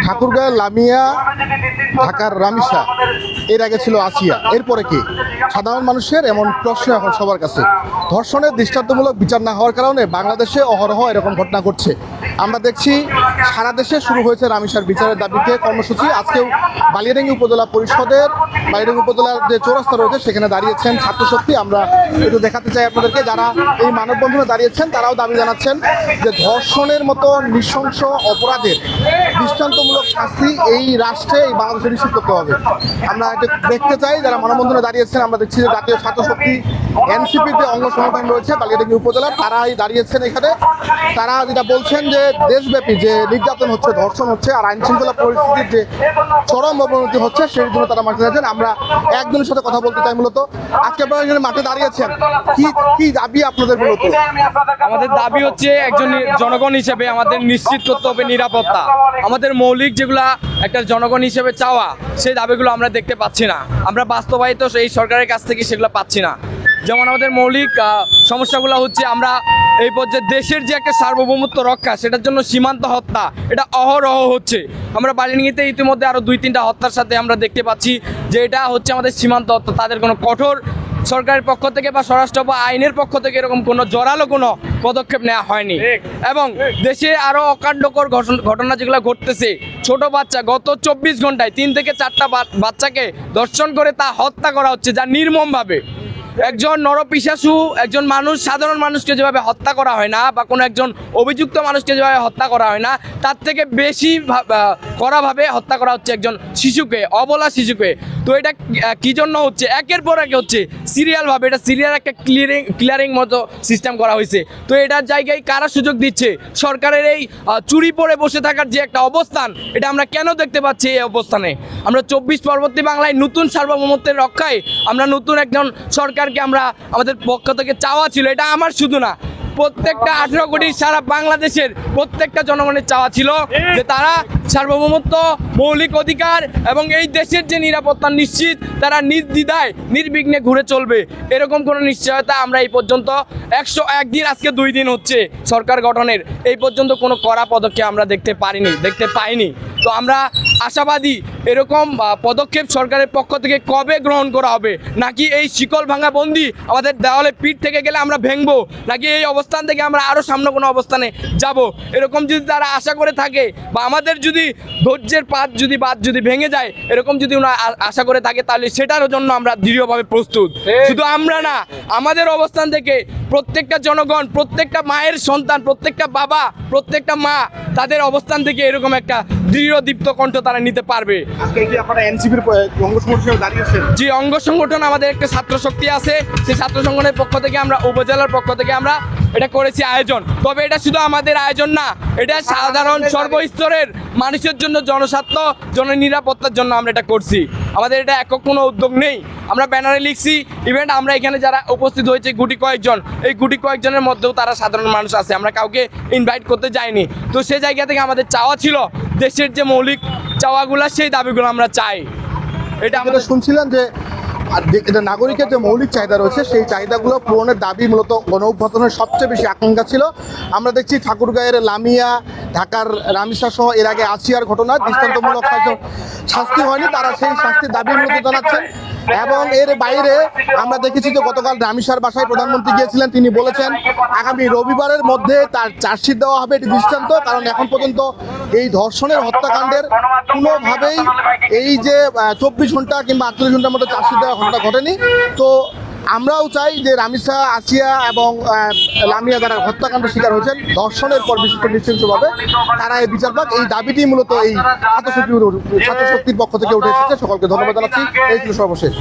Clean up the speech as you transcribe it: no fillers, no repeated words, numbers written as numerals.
ঠাকুরগাঁয়ের লামিয়া, ঢাকার রামিসা, এর আগে ছিল আসিয়া, এরপরে কি? সাধারণ মানুষের এমন প্রশ্ন এখন সবার কাছে। ধর্ষণের দৃষ্টান্তমূলক বিচার না হওয়ার কারণে বাংলাদেশে অহরহ এরকম ঘটনা ঘটছে। আমরা দেখছি সারা দেশে শুরু হয়েছে রামিসার বিচারের দাবিতে কর্মসূচি। আজকেও বালিয়াডাঙ্গি উপজেলা পরিষদের বালিয়াডাঙ্গি উপজেলার যে চৌরাস্তা রয়েছে সেখানে দাঁড়িয়েছেন ছাত্রশক্তি। আমরা একটু দেখাতে চাই আপনাদেরকে, যারা এই মানববন্ধনে দাঁড়িয়েছেন তারাও দাবি জানাচ্ছেন যে ধর্ষণের মতো নৃশংস অপরাধের দৃষ্টান্তমূলক শাস্তি এই রাষ্ট্রে, এই বাংলাদেশে নিশ্চিত করতে হবে। আমরা এটা দেখতে চাই যারা মানববন্ধনে দাঁড়িয়েছেন। আমরা দেখছি যে জাতীয় ছাত্রশক্তি এনসিপির যে অঙ্গ সংগঠন রয়েছে বালিয়াডাঙ্গি উপজেলার, তারাই দাঁড়িয়েছেন এখানে। তারা যেটা বলছেন যে দেশব্যাপী যে নির্যাতন হচ্ছে, ধর্ষণ হচ্ছে, আর আইন শৃঙ্খলা পরিস্থিতির যে চরম অবনতি হচ্ছে সেই জন্য তারা মাঠে দাঁড়িয়েছেন। আমরা একজনের সাথে কথা বলতে চাই। মূলত আজকে আপনারা এখানে মাঠে দাঁড়িয়েছেন, কি দাবি আপনাদের? মূলত আমাদের দাবি হচ্ছে একজন জনগণ হিসেবে আমাদের নিশ্চিত করতে হবে নিরাপত্তা। আমাদের মৌলিক যেগুলা একটা জনগণ হিসেবে চাওয়া, সেই দাবিগুলো আমরা দেখতে পাচ্ছি না। আমরা বাস্তবায়িত এই সরকারের কাছ থেকে সেগুলো পাচ্ছি না। যেমন আমাদের মৌলিক সমস্যাগুলো হচ্ছে আমরা এই পর্যায়ে দেশের যে একটা সার্বভৌমত্ব রক্ষা, সেটার জন্য সীমান্ত হত্যা এটা অহরহ হচ্ছে। আমরা বালিয়াডাঙ্গিতে ইতিমধ্যে আরও 2-3টা হত্যার সাথে আমরা দেখতে পাচ্ছি যে এটা হচ্ছে আমাদের সীমান্ত হত্যা। তাদের কোনো কঠোর সরকারের পক্ষ থেকে বা স্বরাষ্ট্র বা আইনের পক্ষ থেকে এরকম কোনো জোরালো কোনো পদক্ষেপ নেওয়া হয়নি। এবং দেশে আরও অকার্যকর ঘটনা যেগুলো ঘটতেছে, ছোট বাচ্চা গত 24 ঘন্টায় 3 থেকে 4টা বাচ্চাকে ধর্ষণ করে তা হত্যা করা হচ্ছে, যা নির্মমভাবে। একজন নরপিশাচু, একজন মানুষ, সাধারণ মানুষকে যেভাবে হত্যা করা হয় না, বা কোনো একজন অভিযুক্ত মানুষকে যেভাবে হত্যা করা হয় না, তার থেকে বেশি কড়াভাবে হত্যা করা হচ্ছে একজন শিশুকে, অবলা শিশুকে। তো এটা কি জন্য হচ্ছে? একের পর এক হচ্ছে সিরিয়ালভাবে, এটা সিরিয়াল একটা ক্লিয়ারিং মতো সিস্টেম করা হয়েছে। তো এটার জায়গায় কারা সুযোগ দিচ্ছে? সরকারের এই চুরি পরে বসে থাকার যে একটা অবস্থান, এটা আমরা কেন দেখতে পাচ্ছি? এই অবস্থানে আমরা 24 পরবর্তী বাংলায় নতুন সার্বভৌমত্বের রক্ষায় আমরা নতুন একজন সরকারকে আমরা আমাদের পক্ষ থেকে চাওয়া ছিল। এটা আমার শুধু না, প্রত্যেকটা 18 কোটি সারা বাংলাদেশের প্রত্যেকটা জনগণের চাওয়া ছিল যে তারা সার্বভৌমত্ব, মৌলিক অধিকার এবং এই দেশের যে নিরাপত্তা নিশ্চিত, তারা নির্দ্বিধায় নির্বিঘ্নে ঘুরে চলবে। এরকম কোনো নিশ্চয়তা আমরা এই পর্যন্ত 101 দিন, আজকে 2 দিন হচ্ছে সরকার গঠনের, এই পর্যন্ত কোনো কড়া পদক্ষেপ আমরা দেখতে পাইনি। তো আমরা আশাবাদী এরকম পদক্ষেপ সরকারের পক্ষ থেকে কবে গ্রহণ করা হবে, নাকি এই শিকল ভাঙা বন্দি আমাদের দেওয়ালে পিঠ থেকে গেলে আমরা ভেঙবো, নাকি এই অবস্থান থেকে আমরা আরও সামনে কোনো অবস্থানে যাব। এরকম যদি তারা আশা করে থাকে, বা আমাদের যদি ধৈর্যের বাঁধ যদি ভেঙে যায়, এরকম যদি ওনারা আশা করে থাকে, তাহলে সেটার জন্য আমরা দৃঢ়ভাবে প্রস্তুত। শুধু আমরা না, আমাদের অবস্থান থেকে প্রত্যেকটা জনগণ, প্রত্যেকটা মায়ের সন্তান, প্রত্যেকটা বাবা, প্রত্যেকটা মা, তাদের অবস্থান থেকে এরকম একটা দৃঢ় দীপ্ত কণ্ঠ তারা নিতে পারবে। জি, অঙ্গ সংগঠন আমাদের একটা ছাত্র শক্তি আছে, সেই ছাত্র সংগঠনের পক্ষ থেকে আমরা, উপজেলার পক্ষ থেকে আমরা এটা করেছি আয়োজন। তবে এটা শুধু আমাদের আয়োজন না, এটা সাধারণ সর্বস্তরের মানুষের জন্য, জনস্বার্থ, জননিরাপত্তার জন্য আমরা এটা করছি। আমাদের এটা একক কোনো উদ্যোগ নেই। আমরা ব্যানারে লিখছি, ইভেন্ট আমরা এখানে যারা উপস্থিত হয়েছে গুটি কয়েকজন, এই গুটি কয়েকজনের মধ্যেও তারা সাধারণ মানুষ আছে, আমরা কাউকে ইনভাইট করতে যাইনি। তো সেই জায়গা থেকে আমাদের চাওয়া ছিল দেশের যে মৌলিক চাওয়াগুলো, সেই দাবিগুলো আমরা চাই। এটা আমাদের শুনছিলেন যে নাগরিকের যে মৌলিক চাহিদা রয়েছে, সেই চাহিদাগুলো পূরণের দাবি মূলত গণঅভ্যুত্থানের সবচেয়ে বেশি আকাঙ্ক্ষা ছিল। আমরা দেখছি ঠাকুরগাঁয়ের লামিয়া, ঢাকার রামিসা সহ এর আগে আসিয়ার ঘটনা দৃষ্টান্তমূলক শাস্তি হয়নি, তারা সেই শাস্তির দাবি মূলত জানাচ্ছেন। এবং এর বাইরে আমরা দেখেছি যে গতকাল রামিসার বাসায় প্রধানমন্ত্রী গিয়েছিলেন, তিনি বলেছেন আগামী রবিবারের মধ্যে তার চার্জশিট দেওয়া হবে। এটি দৃষ্টান্ত, কারণ এখন পর্যন্ত এই ধর্ষণের হত্যাকাণ্ডের কোনোভাবেই এই যে 24 ঘন্টা কিংবা 48 ঘন্টার মধ্যে চার্জশিট দেওয়া ঘটনা ঘটেনি। তো আমরাও চাই যে রামিসা, আসিয়া এবং লামিয়া যারা হত্যাকাণ্ডের শিকার হয়েছেন ধর্ষণের পর বিশিষ্ট নৃশংসভাবে, তারা এই বিচার পাক। এই দাবিটি মূলত এই ছাত্রশক্তির পক্ষ থেকে উঠে এসেছে। সকলকে ধন্যবাদ জানাচ্ছি। এই ছিল সর্বশেষ।